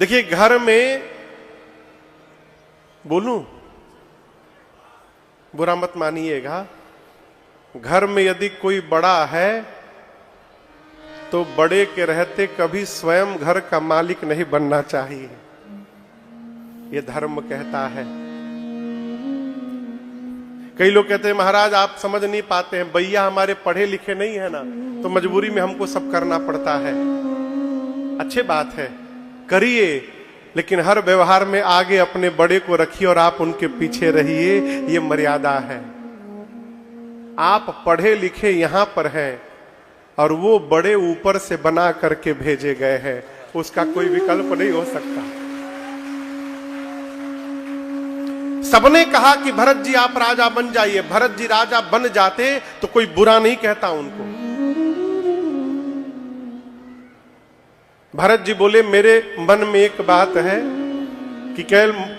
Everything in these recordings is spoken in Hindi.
देखिए, घर में बोलूं, बुरा मत मानिएगा, घर में यदि कोई बड़ा है तो बड़े के रहते कभी स्वयं घर का मालिक नहीं बनना चाहिए, ये धर्म कहता है। कई लोग कहते हैं महाराज आप समझ नहीं पाते हैं, भैया हमारे पढ़े लिखे नहीं है ना, तो मजबूरी में हमको सब करना पड़ता है। अच्छी बात है, करिए, लेकिन हर व्यवहार में आगे अपने बड़े को रखिए और आप उनके पीछे रहिए, ये मर्यादा है। आप पढ़े लिखे यहां पर हैं और वो बड़े ऊपर से बना करके भेजे गए हैं, उसका कोई विकल्प नहीं हो सकता। सबने कहा कि भरत जी आप राजा बन जाइए, भरत जी राजा बन जाते तो कोई बुरा नहीं कहता उनको। भरत जी बोले मेरे मन में एक बात है कि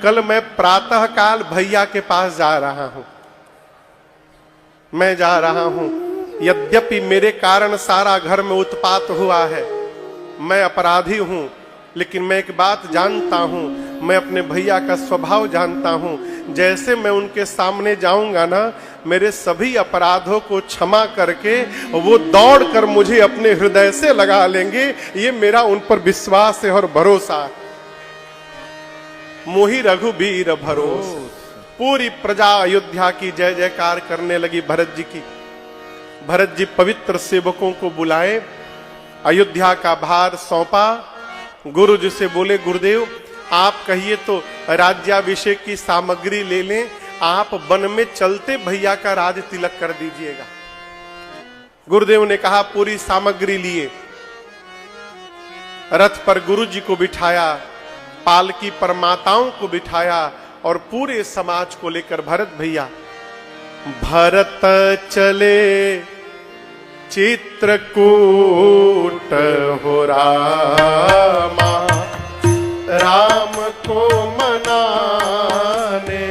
कल मैं प्रातः काल भैया के पास जा रहा हूं, मैं जा रहा हूं, यद्यपि मेरे कारण सारा घर में उत्पात हुआ है, मैं अपराधी हूं, लेकिन मैं एक बात जानता हूं, मैं अपने भैया का स्वभाव जानता हूं, जैसे मैं उनके सामने जाऊंगा ना, मेरे सभी अपराधों को क्षमा करके वो दौड़ कर मुझे अपने हृदय से लगा लेंगे, ये मेरा उन पर विश्वास है और भरोसा। मोहि रघुबीर भरोस। पूरी प्रजा अयोध्या की जय जयकार करने लगी भरत जी की। भरत जी पवित्र सेवकों को बुलाए, अयोध्या का भार सौंपा, गुरु जी से बोले गुरुदेव आप कहिए तो राज्याभिषेक की सामग्री ले लें, आप वन में चलते भैया का राज तिलक कर दीजिएगा। गुरुदेव ने कहा पूरी सामग्री लिए, रथ पर गुरु जी को बिठाया, पालकी पर माताओं को बिठाया और पूरे समाज को लेकर भरत भैया। भरत चले चित्रकूट हो रामा, राम को मनाने।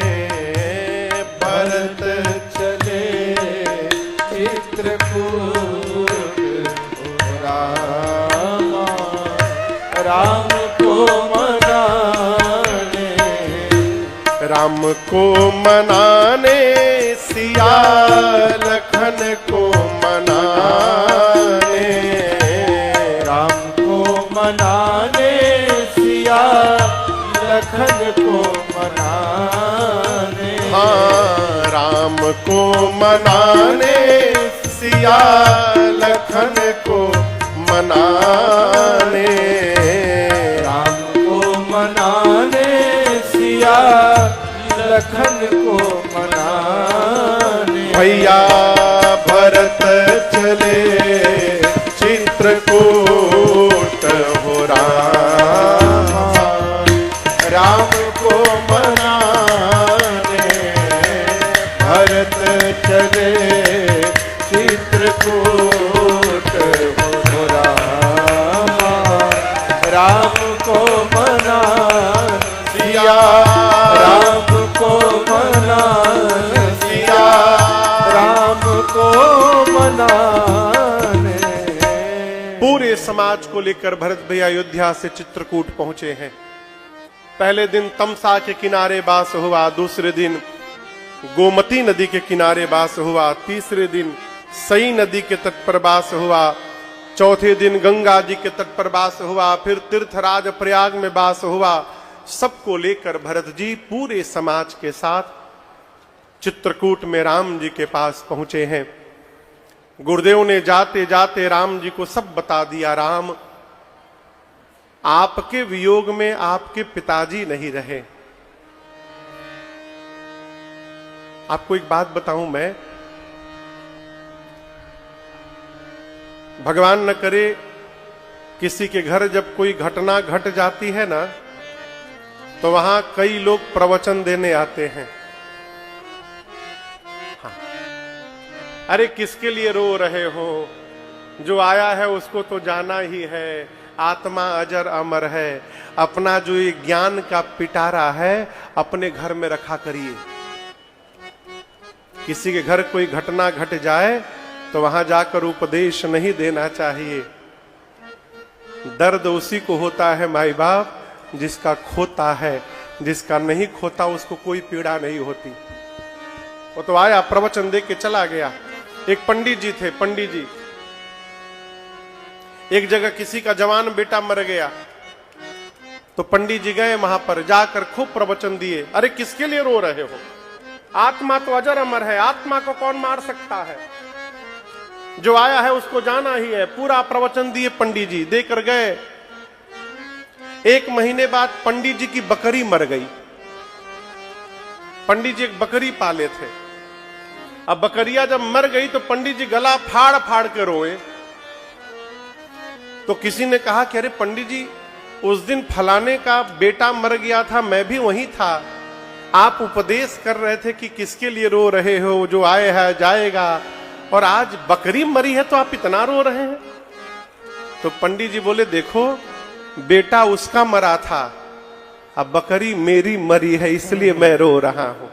भरत चले चित्रकूट हो रामा, राम को मनाने। राम को मनाने, सिया लखन को मनाने। राम को मनाने, सिया लखन को मनाने। हाँ, राम को मनाने, सिया लखन को मनाने। राम को मनाने, सिया लखन को मनाने। भैया भरत चले चित्रकूट हो रामा, राम को मनाने। भरत चले चित्रकूट हो रामा, राम को मनाने। सिया राम को मनाने, सिया राम को मनाने। पूरे समाज को लेकर भरत भैया अयोध्या से चित्रकूट पहुंचे हैं। पहले दिन तमसा के किनारे वास हुआ, दूसरे दिन गोमती नदी के किनारे वास हुआ, तीसरे दिन सई नदी के तट पर वास हुआ, चौथे दिन गंगा जी के तट पर वास हुआ, फिर तीर्थराज प्रयाग में वास हुआ। सबको लेकर भरत जी पूरे समाज के साथ चित्रकूट में राम जी के पास पहुंचे हैं। गुरुदेव ने जाते जाते राम जी को सब बता दिया। राम, आपके वियोग में आपके पिताजी नहीं रहे। आपको एक बात बताऊं मैं, भगवान न करे किसी के घर जब कोई घटना घट जाती है ना, तो वहां कई लोग प्रवचन देने आते हैं। हाँ। अरे किसके लिए रो रहे हो, जो आया है उसको तो जाना ही है, आत्मा अजर अमर है। अपना जो ये ज्ञान का पिटारा है अपने घर में रखा करिए। किसी के घर कोई घटना घट जाए तो वहां जाकर उपदेश नहीं देना चाहिए। दर्द उसी को होता है माई बाप जिसका खोता है, जिसका नहीं खोता उसको कोई पीड़ा नहीं होती। वो तो आया, प्रवचन दे के चला गया। एक पंडित जी थे, पंडित जी, एक जगह किसी का जवान बेटा मर गया, तो पंडित जी गए वहां पर, जाकर खूब प्रवचन दिए। अरे किसके लिए रो रहे हो? आत्मा तो अजर अमर है, आत्मा को कौन मार सकता है? जो आया है उसको जाना ही है। पूरा प्रवचन दिए पंडित जी, देकर गए। एक महीने बाद पंडित जी की बकरी मर गई। पंडित जी एक बकरी पाले थे। अब बकरिया जब मर गई तो पंडित जी गला फाड़ फाड़ के रोए। तो किसी ने कहा कि अरे पंडित जी, उस दिन फलाने का बेटा मर गया था, मैं भी वहीं था, आप उपदेश कर रहे थे कि किसके लिए रो रहे हो, जो आए है जाएगा, और आज बकरी मरी है तो आप इतना रो रहे हैं। तो पंडित जी बोले, देखो बेटा उसका मरा था, अब बकरी मेरी मरी है, इसलिए मैं रो रहा हूं।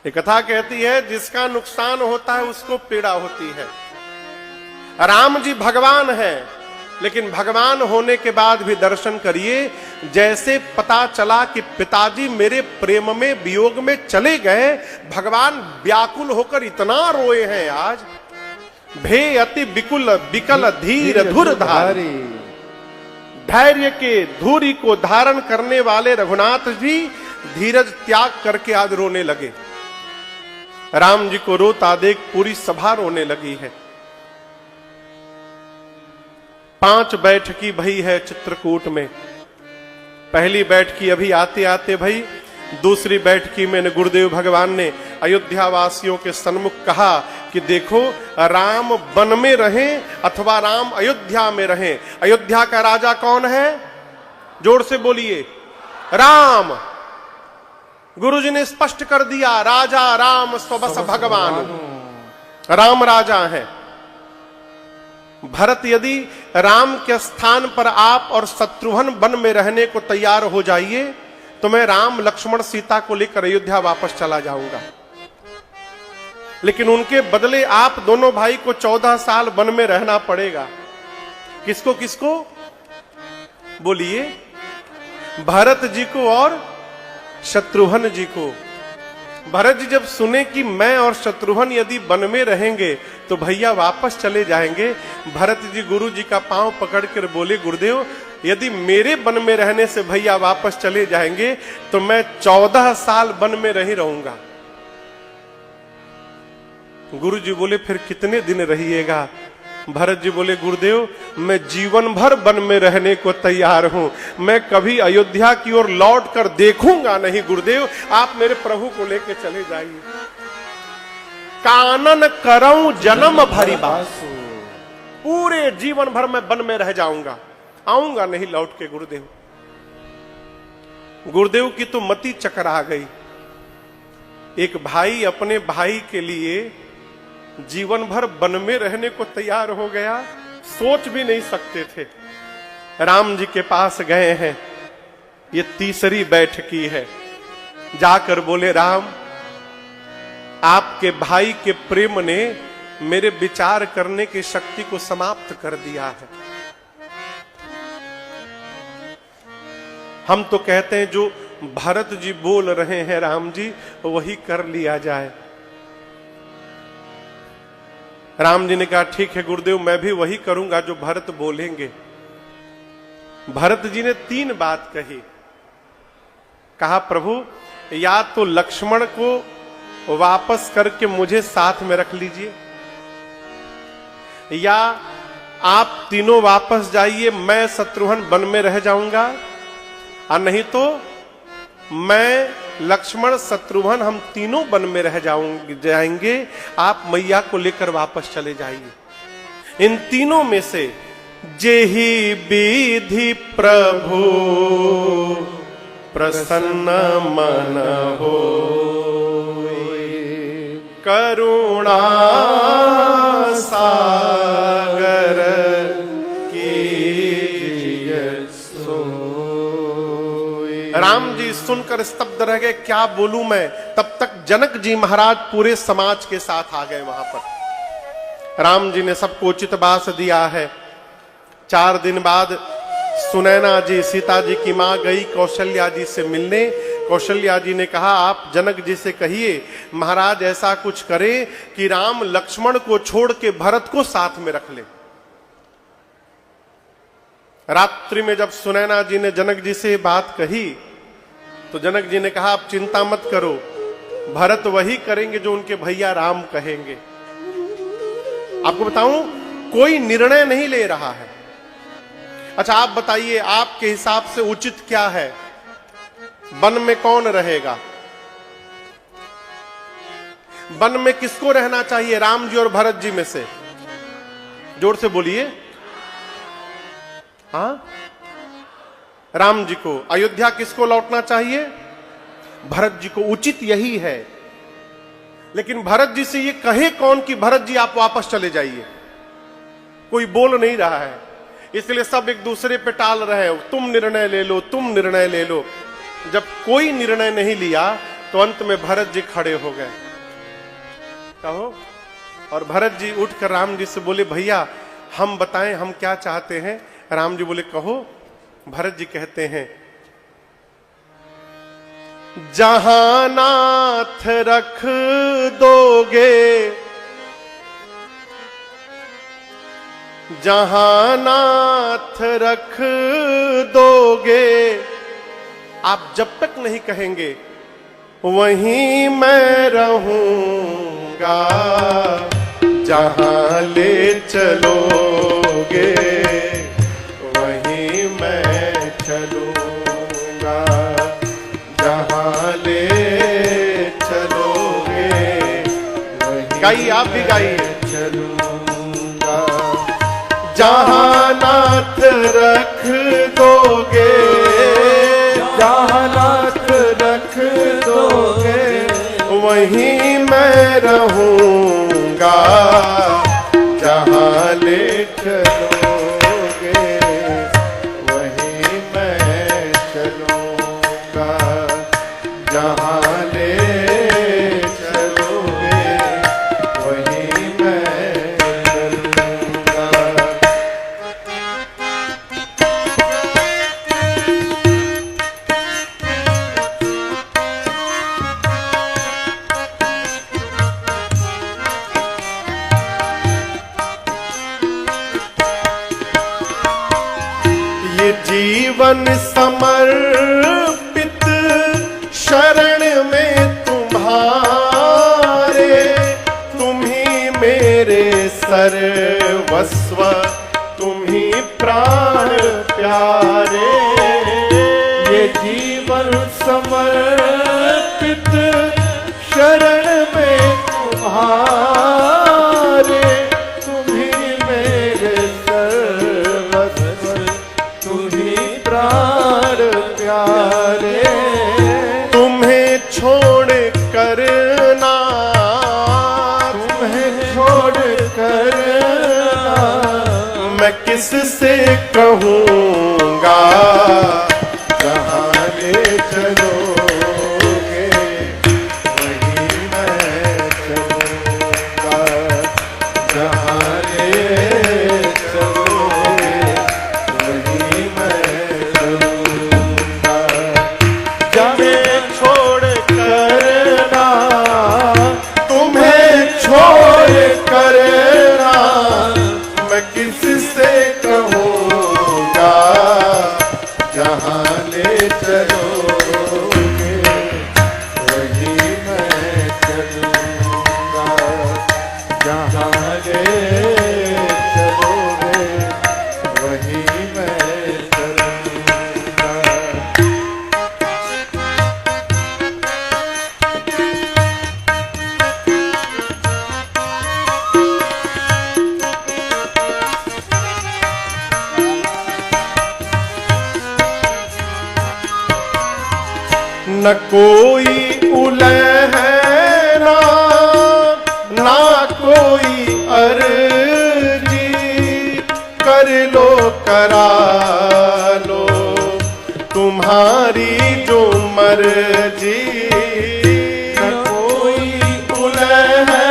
ये कथा कहती है जिसका नुकसान होता है उसको पीड़ा होती है। राम जी भगवान है, लेकिन भगवान होने के बाद भी दर्शन करिए, जैसे पता चला कि पिताजी मेरे प्रेम में वियोग में चले गए, भगवान व्याकुल होकर इतना रोए हैं। आज भे अति बिकुल बिकल धीर धुर धारी, धैर्य के धूरी को धारण करने वाले रघुनाथ जी धीरज त्याग करके आज रोने लगे। राम जी को रोता देख पूरी सभा रोने लगी है। 5 बैठकी भई है चित्रकूट में। पहली बैठकी अभी आते आते भई, दूसरी बैठकी में गुरुदेव भगवान ने अयोध्या वासियों के सन्मुख कहा कि देखो, राम वन में रहें अथवा राम अयोध्या में रहें, अयोध्या का राजा कौन है? जोर से बोलिए, राम। गुरुजी ने स्पष्ट कर दिया, राजा राम स्वबस भगवान, राम राजा है। भरत यदि राम के स्थान पर आप और शत्रुघ्न वन में रहने को तैयार हो जाइए तो मैं राम लक्ष्मण सीता को लेकर अयोध्या वापस चला जाऊंगा, लेकिन उनके बदले आप दोनों भाई को 14 साल वन में रहना पड़ेगा। किसको किसको बोलिए? भरत जी को और शत्रुघ्न जी को। भरत जी जब सुने कि मैं और शत्रुघ्न यदि वन में रहेंगे तो भैया वापस चले जाएंगे, भरत जी गुरु जी का पांव पकड़कर बोले, गुरुदेव यदि मेरे वन में रहने से भैया वापस चले जाएंगे तो मैं 14 साल वन में नहीं रहूंगा। गुरु जी बोले, फिर कितने दिन रहिएगा? भरत जी बोले, गुरुदेव मैं जीवन भर वन में रहने को तैयार हूं, मैं कभी अयोध्या की ओर लौट कर देखूंगा नहीं। गुरुदेव आप मेरे प्रभु को लेकर चले जाइए। कानन करऊं जन्म भरी बासु, पूरे जीवन भर मैं वन में रह जाऊंगा, आऊंगा नहीं लौट के। गुरुदेव गुरुदेव की तो मति चकरा गई। एक भाई अपने भाई के लिए जीवन भर वन में रहने को तैयार हो गया, सोच भी नहीं सकते थे। राम जी के पास गए हैं, ये तीसरी बैठकी है। जाकर बोले, राम आपके भाई के प्रेम ने मेरे विचार करने की शक्ति को समाप्त कर दिया है। हम तो कहते हैं जो भरत जी बोल रहे हैं राम जी, वही कर लिया जाए। राम जी ने कहा, ठीक है गुरुदेव, मैं भी वही करूंगा जो भरत बोलेंगे। भरत जी ने 3 बात कही। कहा, प्रभु या तो लक्ष्मण को वापस करके मुझे साथ में रख लीजिए, या आप तीनों वापस जाइए, मैं शत्रुघ्न वन में रह जाऊंगा, और नहीं तो मैं लक्ष्मण शत्रुघ्न हम तीनों वन में रह जाएंगे, आप मैया को लेकर वापस चले जाइए। इन तीनों में से जेहि विधि प्रभु प्रसन्न मन हो, करुणा सागर राम जी सुनकर स्तब्ध रह गए, क्या बोलूं मैं। तब तक जनक जी महाराज पूरे समाज के साथ आ गए वहां पर। राम जी ने सबको उचित वास दिया है। 4 दिन बाद सुनैना जी सीता जी की मां गई कौशल्या जी से मिलने। कौशल्या जी ने कहा आप जनक जी से कहिए महाराज ऐसा कुछ करे कि राम लक्ष्मण को छोड़ के भरत को साथ में रख ले। रात्रि में जब सुनैना जी ने जनक जी से बात कही तो जनक जी ने कहा आप चिंता मत करो, भरत वही करेंगे जो उनके भैया राम कहेंगे। आपको बताऊं कोई निर्णय नहीं ले रहा है। अच्छा आप बताइए आपके हिसाब से उचित क्या है, वन में कौन रहेगा? वन में किसको रहना चाहिए, राम जी और भरत जी में से? जोर से बोलिए। हाँ राम जी को। अयोध्या किसको लौटना चाहिए? भरत जी को। उचित यही है, लेकिन भरत जी से ये कहे कौन कि भरत जी आप वापस चले जाइए? कोई बोल नहीं रहा है, इसलिए सब एक दूसरे पे टाल रहे हो, तुम निर्णय ले लो, तुम निर्णय ले लो। जब कोई निर्णय नहीं लिया तो अंत में भरत जी खड़े हो गए। कहो। और भरत जी उठकर राम जी से बोले भैया हम बताएं हम क्या चाहते हैं। राम जी बोले कहो। भरत जी कहते हैं जहां नाथ रख दोगे, जहां नाथ रख दोगे, आप जब तक नहीं कहेंगे वहीं मैं रहूंगा, जहां ले चलोगे वहीं मैं चलूंगा, जहां ले चलोगे वहीं। गाइए आप भी गाइए। चलूंगा जहां नाथ रख दोगे, जहां नाथ रख दोगे वहीं मैं रहूंगा, जहां ले चलोगे वहीं मैं चलूंगा, जहां ले चलोगे वहीं मैं चलूंगा। ये जीवन समर्पित शरण में तुम्हारे, तुम ही मेरे सर्वस्व, तुम ही प्राण प्यारे। ये जीवन समर्पित शरण में तुम्हारे, तुम ही मेरे सर्वस्व, तुम ही प्राण प्यारे। तुम्हें छोड़ कर ना, तुम्हें छोड़ कर मैं किससे कहूँगा, जहाँ ले चलोगे वहीं मैं चलूँगा, जहाँ ले चलोगे वहीं मैं चलूँगा। तुम्हें छोड़ कर ना, तुम्हें छोड़ कर ना मैं किससे कहूँगा, जहाँ ले चलोगे वहीं मैं चलूँगा, जहाँ ले चलोगे वहीं मैं चलूँगा। न कोई उलहना, ना कोई अर्जी, कर लो करा लो तुम्हारी जो मर्जी। न कोई उलहना,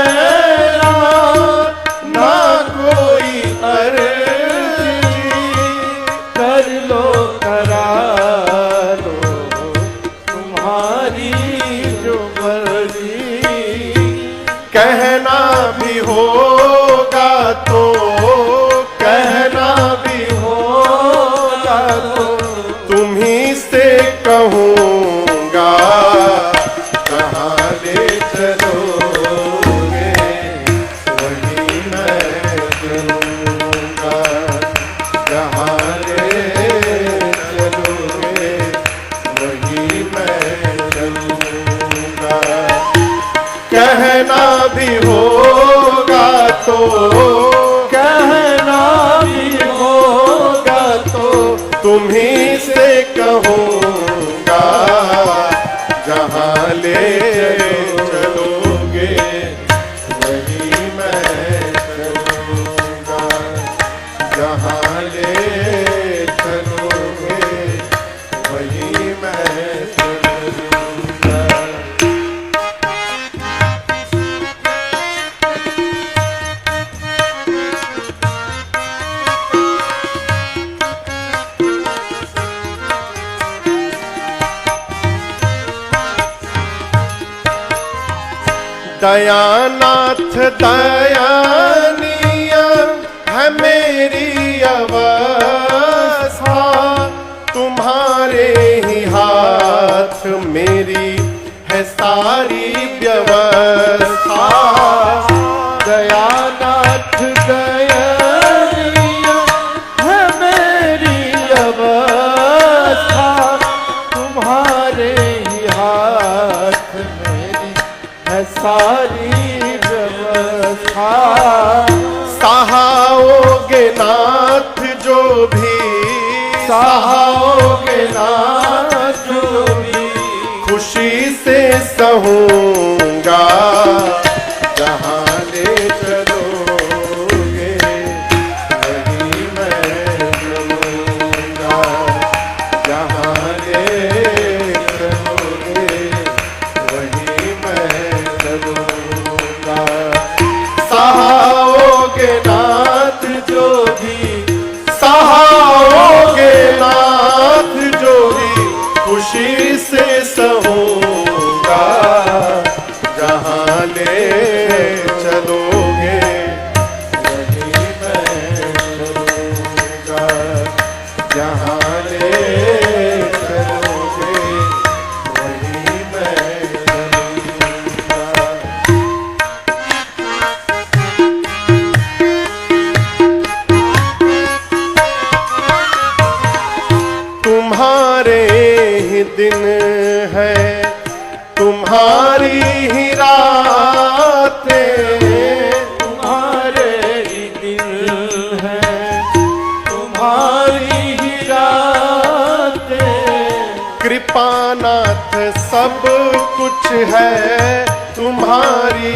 ना कोई अर्जी, कर लो भी होगा तो, कहना भी होगा तो तुम्हीं से कहूँगा, जहाँ ले चलोगे वहीं मैं चलूँगा, जहाँ ले चलोगे वहीं मैं चलूँगा। दयानाथ दयानीय है मेरी अवस्था, तुम्हारे ही हाथ मेरी है सारी व्यवस्था। दयानाथ दयानीय है मेरी अवस्था, तुम्हारे ही हाथ मेरी है सारी व्यवस्था। सहाओगे नाथ जो भी, सहाओगे नाथ जो भी, खुशी से सहूँगा, जहाँ ले चलोगे वहीं मैं चलूँगा, जहाँ ले चलोगे वहीं मैं चलूँगा। सहाओगे नाथ जो भी, सहाओगे नाथ जो भी, खुशी से सहूँगा, जहाँ ले चलोगे वहीं मैं चलूँगा, जहाँ ले चलोगे वहीं मैं चलूँगा। तुम्हारे ही दिन है, तुम्हारी ही रातें, तुम्हारे ही दिल है, तुम्हारी ही रातें, कृपानाथ सब कुछ है तुम्हारी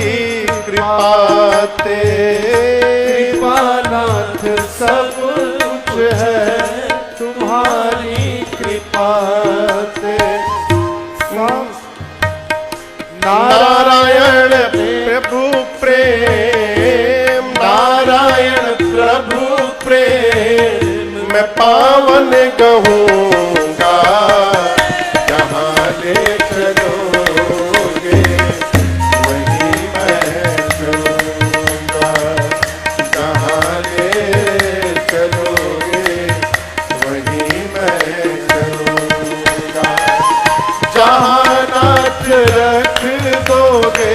कृपाते, कृपानाथ सब कुछ है तुम्हारी कृपाते। नारायण प्रभु प्रेम, नारायण प्रभु प्रेम, मैं पावन कहूँगा, जहाँ ले चलोगे वहीं मैं चलूँगा, जहाँ ले चलोगे वहीं मैं चलूँगा, जहाँ नाथ रख दोगे